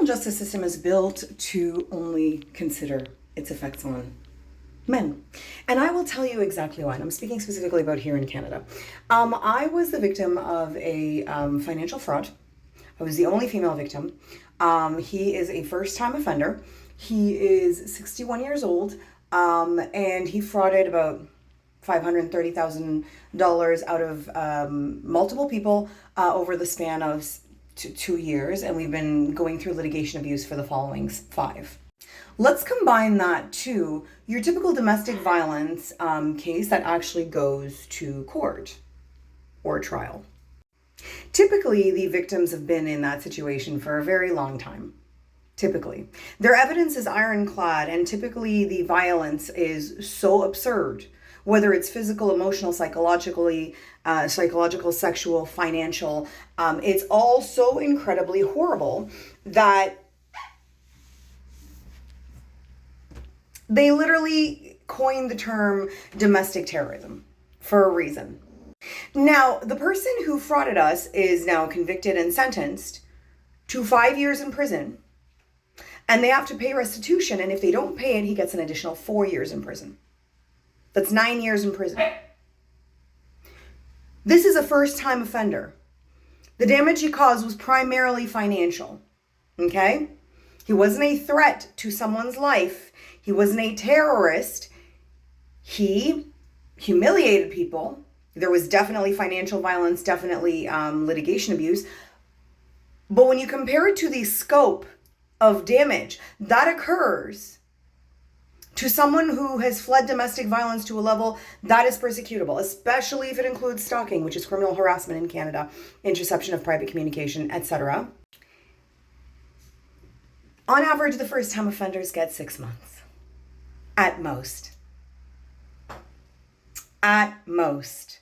justice system is built to only consider its effects on men. And I will tell you exactly why. And I'm speaking specifically about here in Canada. I was the victim of a financial fraud. I was the only female victim. He is a first-time offender. He is 61 years old, and he frauded about $530,000 out of multiple people over the span of 2 years, and we've been going through litigation abuse for the following 5. Let's combine that to your typical domestic violence case that actually goes to court or trial. Typically, the victims have been in that situation for a very long time. Typically. Their evidence is ironclad, and typically the violence is so absurd, whether it's physical, emotional, psychological, sexual, financial. It's all so incredibly horrible that they literally coined the term domestic terrorism for a reason. Now, the person who frauded us is now convicted and sentenced to 5 years in prison, and they have to pay restitution, and if they don't pay it, he gets an additional 4 years in prison. That's 9 years in prison. This is a first-time offender. The damage he caused was primarily financial, okay? He wasn't a threat to someone's life. He wasn't a terrorist. He humiliated people. There was definitely financial violence, definitely litigation abuse. But when you compare it to the scope of damage that occurs to someone who has fled domestic violence to a level that is persecutable, especially if it includes stalking, which is criminal harassment in Canada, interception of private communication, etc. On average, the first-time offenders get 6 months. At most. At most.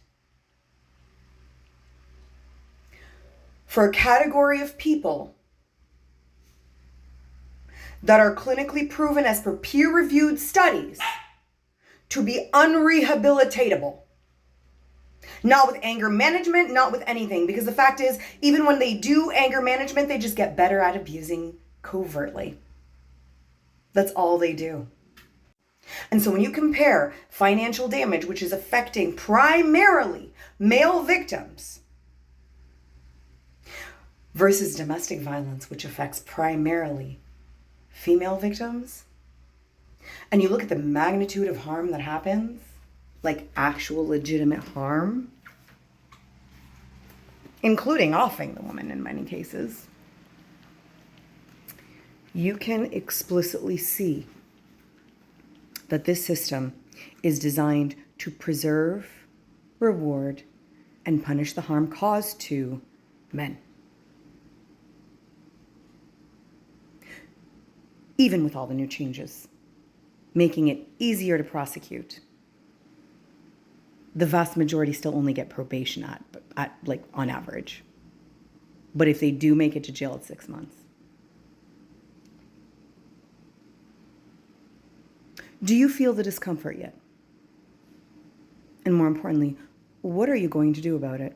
For a category of people that are clinically proven as per peer-reviewed studies to be unrehabilitatable. Not with anger management, not with anything. Because the fact is, even when they do anger management, they just get better at abusing covertly. That's all they do. And so when you compare financial damage, which is affecting primarily male victims, versus domestic violence, which affects primarily female victims, and you look at the magnitude of harm that happens, like actual legitimate harm, including offing the woman in many cases, you can explicitly see that this system is designed to preserve, reward, and punish the harm caused to men. Even with all the new changes, making it easier to prosecute, the vast majority still only get probation at like on average. But if they do make it to jail, it's 6 months. Do you feel the discomfort yet? And more importantly, what are you going to do about it?